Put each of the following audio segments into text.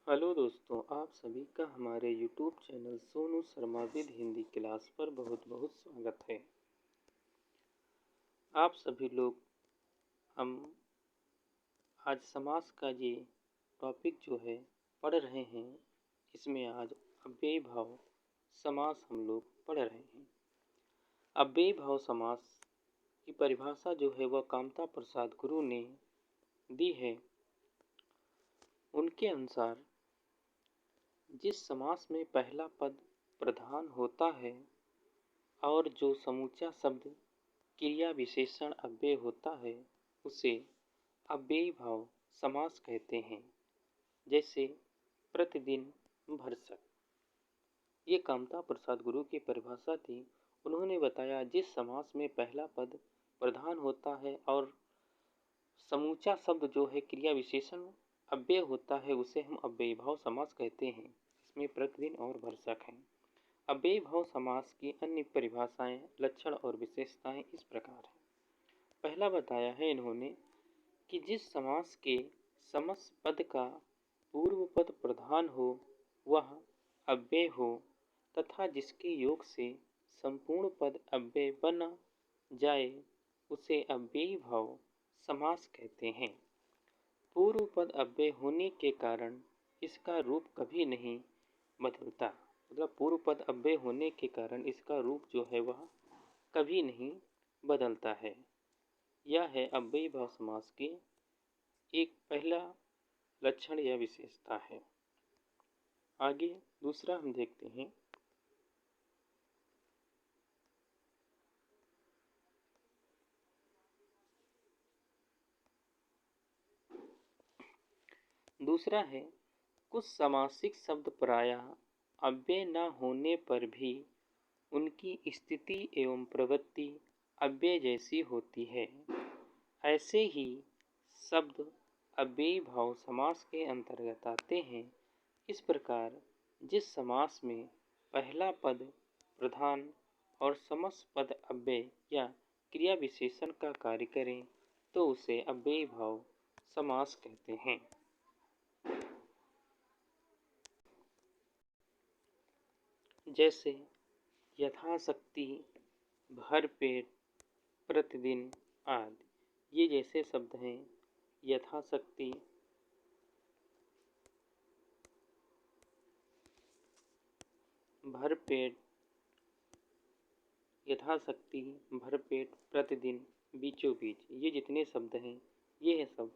Hello दोस्तों, आप सभी का हमारे YouTube channel Sonu Sharma with Hindi class पर बहुत बहुत स्वागत है। आप सभी लोग हम आज समास का ये टॉपिक जो है पढ़ रहे हैं। इसमें आज अव्ययी भाव समास हम लोग पढ़ रहे हैं। अव्ययी भाव समास की परिभाषा जो है वह कामता प्रसाद गुरु ने दी है। उनके अनुसार जिस समास में पहला पद प्रधान होता है और जो समूचा शब्द क्रिया विशेषण अव्यय होता है उसे अव्ययी भाव समास कहते हैं। जैसे प्रतिदिन, भरसक। ये कामता प्रसाद गुरु की परिभाषा थी। उन्होंने बताया जिस समास में पहला पद प्रधान होता है और समूचा शब्द जो है क्रिया विशेषण अव्यय होता है उसे हम अव्ययी भाव समास कहते हैं। इसमें प्रतिदिन और भरसक हैं। अव्ययी भाव समास की अन्य परिभाषाएं, लक्षण और विशेषताएं इस प्रकार हैं। पहला बताया है इन्होंने कि जिस समास के समस्त पद का पूर्व पद प्रधान हो वह अव्यय हो तथा जिसके योग से संपूर्ण पद अव्यय बन जाए उसे अव्ययी भाव समास कहते हैं। पूर्व पद अव्यय होने के कारण इसका रूप कभी नहीं बदलता। मतलब पूर्व पद अव्यय होने के कारण इसका रूप जो है वह कभी नहीं बदलता है। यह है अव्ययी भाव समास की एक पहला लक्षण या विशेषता है। आगे दूसरा हम देखते हैं। दूसरा है कुछ समासिक शब्द प्रायः अव्यय न होने पर भी उनकी स्थिति एवं प्रवृत्ति अव्यय जैसी होती है। ऐसे ही शब्द अव्ययी भाव समास के अंतर्गत आते हैं। इस प्रकार जिस समास में पहला पद प्रधान और समस्त पद अव्यय या क्रिया विशेषण का कार्य करें तो उसे अव्ययी भाव समास कहते हैं। जैसे यथाशक्ति, भरपेट, प्रतिदिन आदि। ये जैसे शब्द हैं यथाशक्ति, भरपेट, यथाशक्ति, भरपेट, प्रतिदिन, बीचों बीच। ये जितने शब्द हैं ये सब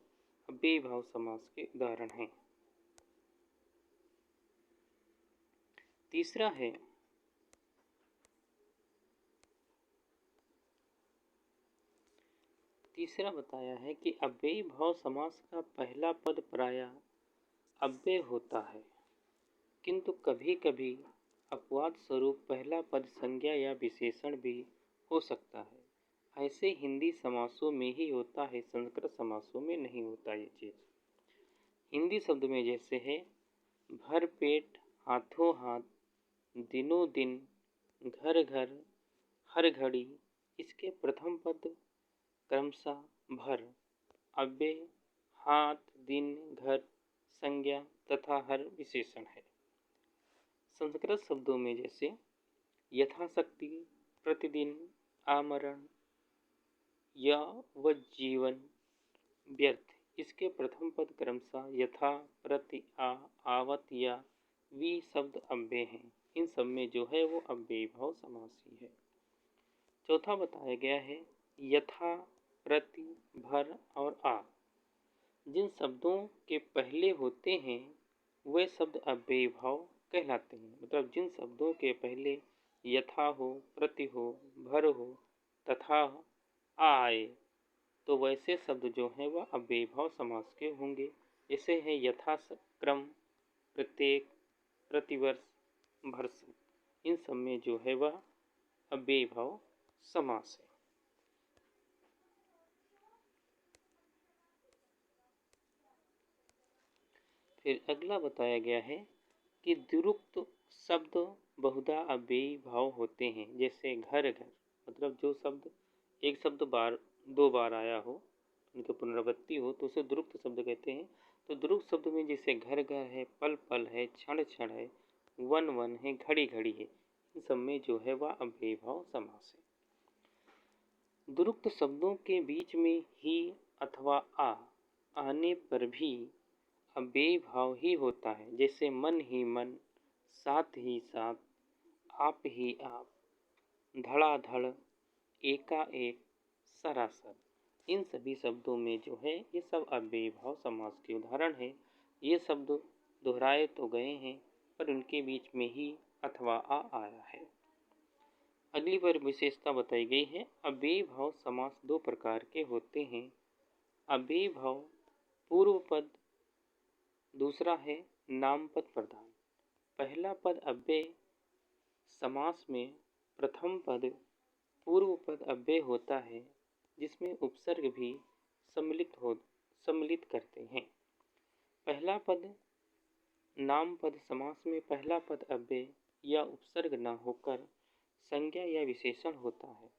अव्ययी भाव समास के उदाहरण हैं। तीसरा है बताया है कि अव्ययी भाव समास का पहला पद प्रायः अव्यय होता है किंतु कभी कभी अपवाद स्वरूप पहला पद संज्ञा या विशेषण भी हो सकता है। ऐसे हिंदी समासों में ही होता है, संस्कृत समासों में नहीं होता ये चीज़। हिंदी शब्द में जैसे है भर पेट, हाथों हाथ, दिनों दिन, घर घर, हर घड़ी। इसके प्रथम पद क्रमशः भर, अव्यय, हाथ, दिन, घर, संज्ञा तथा हर विशेषण है। संस्कृत शब्दों में जैसे यथाशक्ति, प्रतिदिन, आमरण, व जीवन, व्यर्थ। इसके प्रथम पद क्रमशः यथा, प्रति, आवत या वी शब्द अव्यय हैं। इन सब में जो है वो अव्ययी भाव समास ही है। चौथा बताया गया है यथा, प्रति, भर और आ। जिन शब्दों के पहले होते हैं वे शब्द अव्ययी भाव कहलाते हैं। मतलब जिन शब्दों के पहले यथा हो, प्रति हो, भर हो तथा आए तो वैसे शब्द जो हैं वह अव्ययी भाव समास के होंगे। जैसे है यथाक्रम, प्रत्येक, प्रतिवर्ष, भरसक। इन सब में जो है वह अव्ययी भाव समास है। फिर अगला बताया गया है कि द्विरुक्त शब्द बहुधा अव्ययी भाव होते हैं। जैसे घर घर। मतलब जो शब्द एक शब्द दो बार आया हो, उनकी पुनरावृत्ति हो तो उसे द्विरुक्त शब्द कहते हैं। तो द्रुक्त शब्द में जैसे घर घर है, पल पल है, क्षण क्षण है, वन वन है, घड़ी घड़ी है, इन सब में जो है वह अव्ययीभाव समास है। द्रुक्त शब्दों के बीच में ही अथवा आ आने पर भी अव्ययीभाव ही होता है, जैसे मन ही मन, साथ ही साथ, आप ही आप, धड़ाधड़, एकाएक, सरासर, इन सभी शब्दों में जो है ये सब अव्ययीभाव समास के उदाहरण है। ये शब्द दोहराए तो गए हैं पर उनके बीच में ही अथवा आ आया है। अगली बार विशेषता बताई गई है। अव्ययीभाव समास दो प्रकार के होते हैं। अव्ययीभाव पूर्व पद, दूसरा है नामपद प्रधान। पहला पद अव्यय समास में प्रथम पद पूर्व पद अव्यय होता है, जिसमें उपसर्ग भी सम्मिलित करते हैं। पहला पद नाम पद समास में पहला पद अव्यय या उपसर्ग न होकर संज्ञा या विशेषण होता है।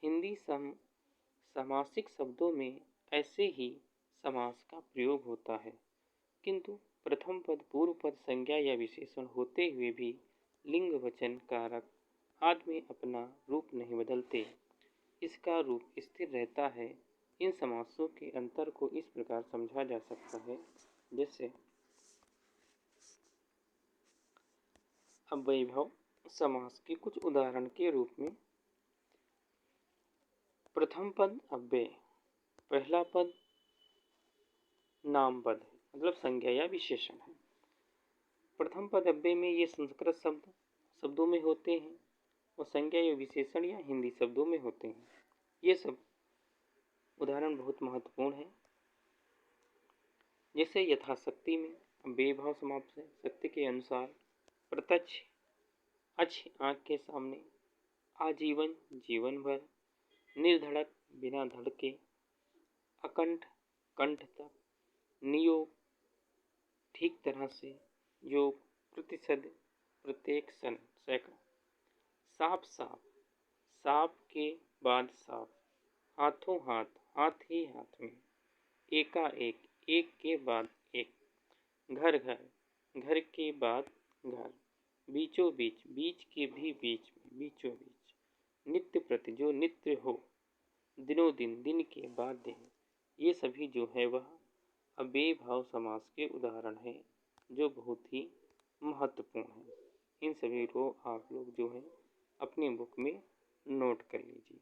हिंदी समासिक शब्दों में ऐसे ही समास का प्रयोग होता है, किंतु प्रथम पद पूर्व पद संज्ञा या विशेषण होते हुए भी लिंग वचन कारक आदि में अपना रूप नहीं बदलते, इसका रूप स्थिर रहता है। इन समासों के अंतर को इस प्रकार समझा जा सकता है, जैसे अव्ययीभाव समास के कुछ उदाहरण के रूप में प्रथम पद अव्यय, पहला पद नाम पद है, मतलब संज्ञा या विशेषण है। प्रथम पद अव्यय में ये संस्कृत शब्दों में होते हैं और संज्ञा या विशेषण या हिंदी शब्दों में होते हैं। ये सब उदाहरण बहुत महत्वपूर्ण है। जैसे यथाशक्ति में अव्ययीभाव समास है, शक्ति के अनुसार, प्रत्यक्ष, अच्छ आँख के सामने, आजीवन जीवन भर, निर्धड़क बिना धड़के, अकंठ कंठ तक, नियोग ठीक तरह से, योग प्रतिशत प्रत्येक सन सैकड़ा, साफ साफ साफ के बाद साफ, हाथों हाथ हाथ ही हाथ में, एकाएक एक के बाद एक, घर घर घर के बाद घर, बीचों बीच बीच के भी बीच में बीचों बीच, नित्य प्रति जो नित्य हो, दिनों दिन दिन के बाद दिन, ये सभी जो है वह अव्ययीभाव समास के उदाहरण हैं, जो बहुत ही महत्वपूर्ण है। इन सभी को आप लोग जो है अपनी बुक में नोट कर लीजिए।